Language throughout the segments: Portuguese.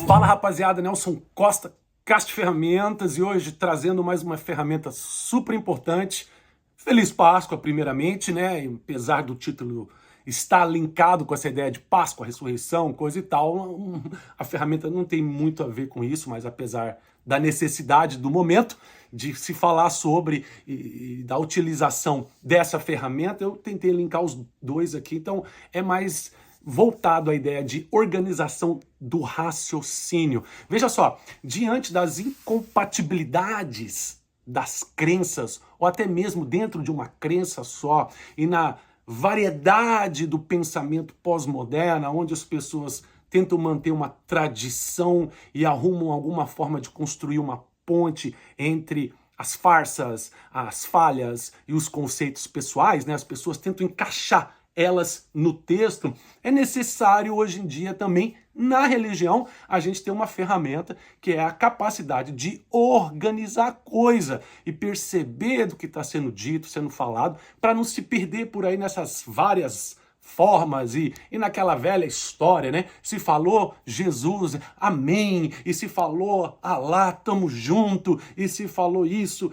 Fala rapaziada, Nelson Costa, Caixa de Ferramentas, e hoje trazendo mais uma ferramenta super importante. Feliz Páscoa, primeiramente, né? E apesar do título estar linkado com essa ideia de Páscoa, ressurreição, coisa e tal, a ferramenta não tem muito a ver com isso, mas apesar da necessidade do momento de se falar sobre e da utilização dessa ferramenta, eu tentei linkar os dois aqui, então é mais voltado à ideia de organização do raciocínio. Veja só, diante das incompatibilidades das crenças, ou até mesmo dentro de uma crença só, e na variedade do pensamento pós-moderna, onde as pessoas tentam manter uma tradição e arrumam alguma forma de construir uma ponte entre as farsas, as falhas e os conceitos pessoais, né? As pessoas tentam encaixar elas no texto. É necessário hoje em dia também, na religião, a gente ter uma ferramenta que é a capacidade de organizar a coisa e perceber do que está sendo dito, sendo falado, para não se perder por aí nessas várias formas e naquela velha história, né? Se falou Jesus, amém, e se falou Alá, tamo junto, e se falou isso,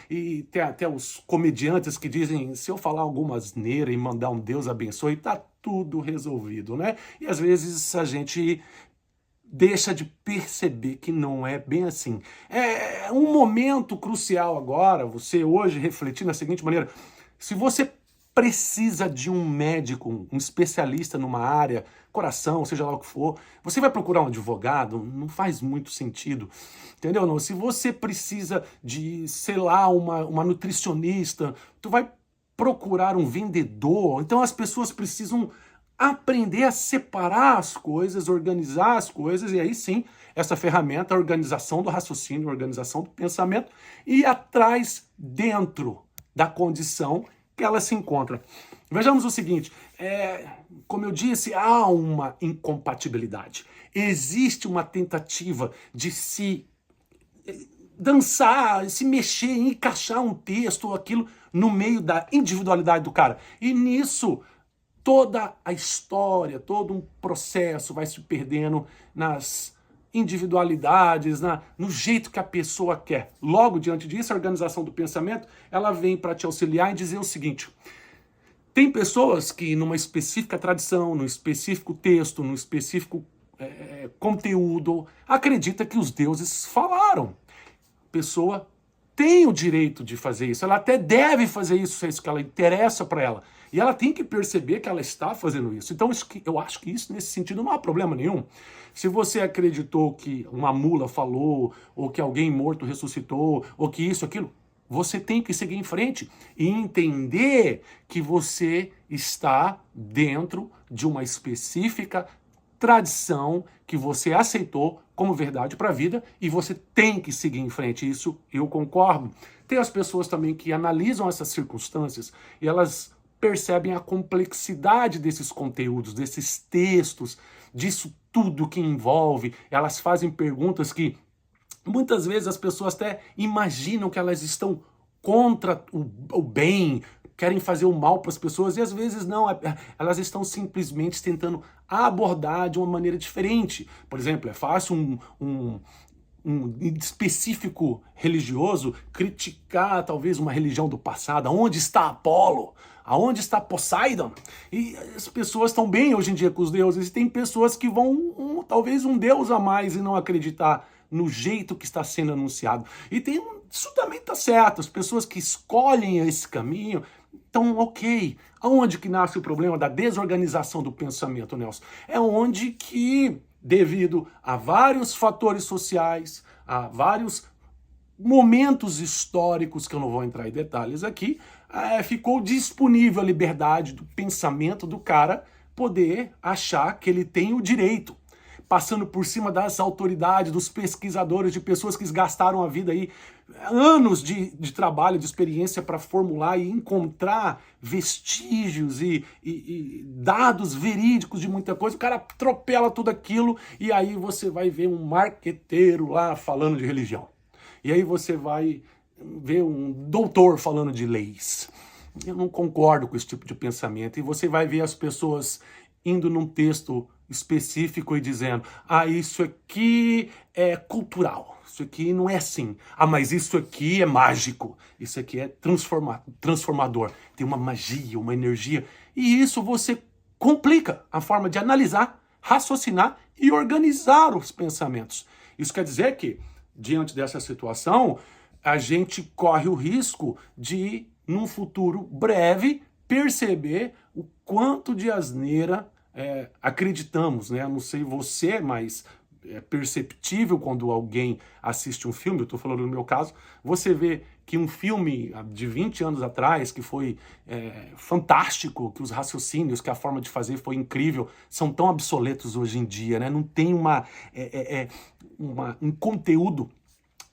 e tem até os comediantes que dizem, se eu falar alguma asneira e mandar um Deus abençoe, tá tudo resolvido, né? E às vezes a gente deixa de perceber que não é bem assim. É um momento crucial agora, você hoje refletir da seguinte maneira, se você precisa de um médico, um especialista numa área, coração, seja lá o que for, você vai procurar um advogado? Não faz muito sentido, entendeu? Não, se você precisa de, sei lá, uma nutricionista, tu vai procurar um vendedor. Então as pessoas precisam aprender a separar as coisas, organizar as coisas, e aí sim, essa ferramenta, a organização do raciocínio, a organização do pensamento, e atrás dentro da condição que ela se encontra. Vejamos o seguinte, como eu disse, há uma incompatibilidade. Existe uma tentativa de se dançar, se mexer, encaixar um texto ou aquilo no meio da individualidade do cara. E nisso, toda a história, todo um processo vai se perdendo nas individualidades, no jeito que a pessoa quer. Logo, diante disso, a organização do pensamento, ela vem para te auxiliar e dizer o seguinte, tem pessoas que numa específica tradição, num específico texto, num específico conteúdo, acredita que os deuses falaram. A pessoa tem o direito de fazer isso, ela até deve fazer isso, se é isso que ela interessa para ela. E ela tem que perceber que ela está fazendo isso. Então eu acho que isso, nesse sentido, não há problema nenhum. Se você acreditou que uma mula falou, ou que alguém morto ressuscitou, ou que isso, aquilo, você tem que seguir em frente e entender que você está dentro de uma específica tradição que você aceitou como verdade para a vida e você tem que seguir em frente. Isso eu concordo. Tem as pessoas também que analisam essas circunstâncias e elas percebem a complexidade desses conteúdos, desses textos, disso tudo que envolve. Elas fazem perguntas que muitas vezes as pessoas até imaginam que elas estão contra o bem, querem fazer o mal para as pessoas, e às vezes não, elas estão simplesmente tentando abordar de uma maneira diferente. Por exemplo, é fácil um específico religioso criticar talvez uma religião do passado. Onde está Apolo? Aonde está Poseidon? E as pessoas estão bem hoje em dia com os deuses, e tem pessoas que vão talvez um deus a mais e não acreditar no jeito que está sendo anunciado. E isso também está certo, as pessoas que escolhem esse caminho, então ok. Aonde que nasce o problema da desorganização do pensamento, Nelson? É onde que, devido a vários fatores sociais, a vários momentos históricos, que eu não vou entrar em detalhes aqui, ficou disponível a liberdade do pensamento do cara poder achar que ele tem o direito, passando por cima das autoridades, dos pesquisadores, de pessoas que gastaram a vida aí, anos de trabalho, de experiência para formular e encontrar vestígios e dados verídicos de muita coisa. O cara atropela tudo aquilo e aí você vai ver um marqueteiro lá falando de religião. E aí você vai ver um doutor falando de leis. Eu não concordo com esse tipo de pensamento. E você vai ver as pessoas indo num texto específico e dizendo, ah, isso aqui é cultural, isso aqui não é assim. Ah, mas isso aqui é mágico, isso aqui é transformador, tem uma magia, uma energia. E isso você complica a forma de analisar, raciocinar e organizar os pensamentos. Isso quer dizer que, diante dessa situação, a gente corre o risco de, num futuro breve, perceber o quanto de asneira acreditamos, né? Eu não sei você, mas é perceptível quando alguém assiste um filme, eu estou falando no meu caso, você vê que um filme de 20 anos atrás, que foi fantástico, que os raciocínios, que a forma de fazer foi incrível, são tão obsoletos hoje em dia, né? Não tem um conteúdo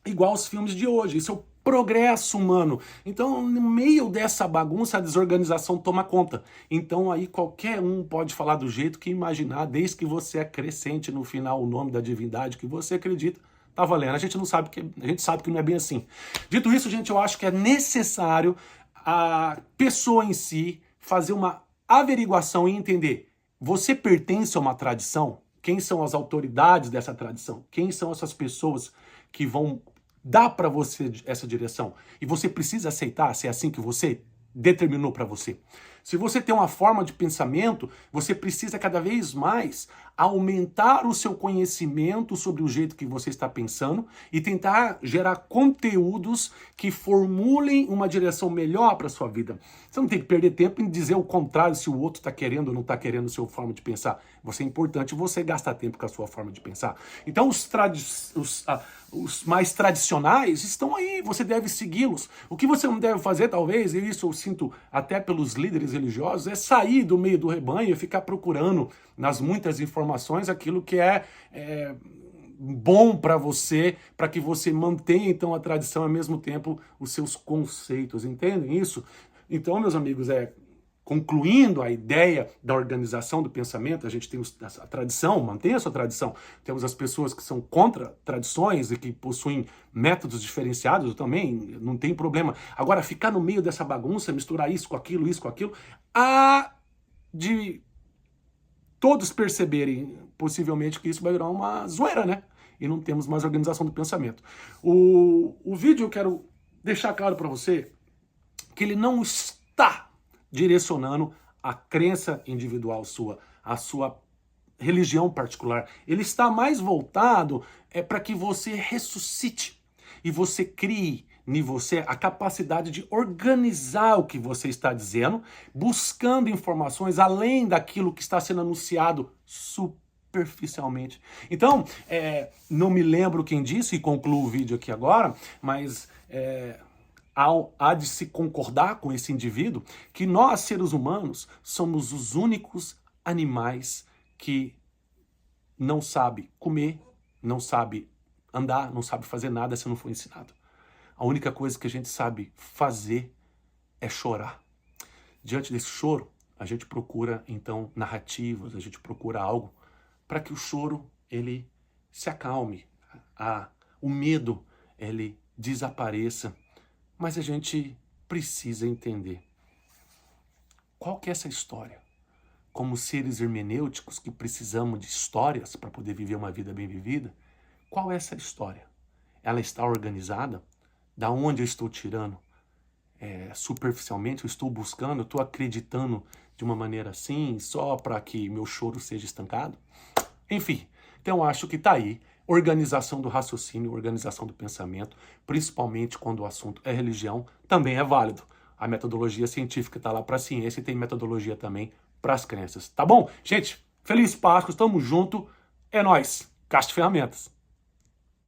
igual aos filmes de hoje. Isso é o progresso humano. Então, no meio dessa bagunça, a desorganização toma conta. Então, aí qualquer um pode falar do jeito que imaginar, desde que você acrescente no final o nome da divindade que você acredita, tá valendo. A gente sabe que não é bem assim. Dito isso, gente, eu acho que é necessário a pessoa em si fazer uma averiguação e entender: você pertence a uma tradição? Quem são as autoridades dessa tradição? Quem são essas pessoas que vão dar para você essa direção? E você precisa aceitar se é assim que você determinou para você. Se você tem uma forma de pensamento, você precisa cada vez mais aumentar o seu conhecimento sobre o jeito que você está pensando e tentar gerar conteúdos que formulem uma direção melhor para a sua vida. Você não tem que perder tempo em dizer o contrário se o outro está querendo ou não está querendo a sua forma de pensar. É importante você gastar tempo com a sua forma de pensar. Então os mais tradicionais estão aí, você deve segui-los. O que você não deve fazer, talvez, e isso eu sinto até pelos líderes religiosos, é sair do meio do rebanho e ficar procurando nas muitas informações aquilo que é bom para você, para que você mantenha então a tradição e ao mesmo tempo os seus conceitos, entendem isso? Então, meus amigos, concluindo a ideia da organização do pensamento, a gente tem a tradição, mantém a sua tradição. Temos as pessoas que são contra tradições e que possuem métodos diferenciados também, não tem problema. Agora, ficar no meio dessa bagunça, misturar isso com aquilo, há de todos perceberem, possivelmente, que isso vai virar uma zoeira, né? E não temos mais organização do pensamento. O vídeo eu quero deixar claro para você que ele não está direcionando a crença individual sua, a sua religião particular. Ele está mais voltado para que você ressuscite e você crie em você a capacidade de organizar o que você está dizendo, buscando informações além daquilo que está sendo anunciado superficialmente. Então, não me lembro quem disse, e concluo o vídeo aqui agora, mas há de se concordar com esse indivíduo que nós, seres humanos, somos os únicos animais que não sabe comer, não sabe andar, não sabe fazer nada se não for ensinado. A única coisa que a gente sabe fazer é chorar. Diante desse choro, a gente procura, então, narrativas, a gente procura algo para que o choro, ele se acalme, o medo, ele desapareça. Mas a gente precisa entender qual que é essa história. Como seres hermenêuticos que precisamos de histórias para poder viver uma vida bem vivida, qual é essa história? Ela está organizada? Da onde eu estou tirando? Superficialmente eu estou buscando, eu estou acreditando de uma maneira assim, só para que meu choro seja estancado? Enfim, então acho que está aí. Organização do raciocínio, organização do pensamento, principalmente quando o assunto é religião, também é válido. A metodologia científica está lá para a ciência e tem metodologia também para as crenças. Tá bom? Gente, feliz Páscoa, estamos junto. É nóis. Caixa de Ferramentas.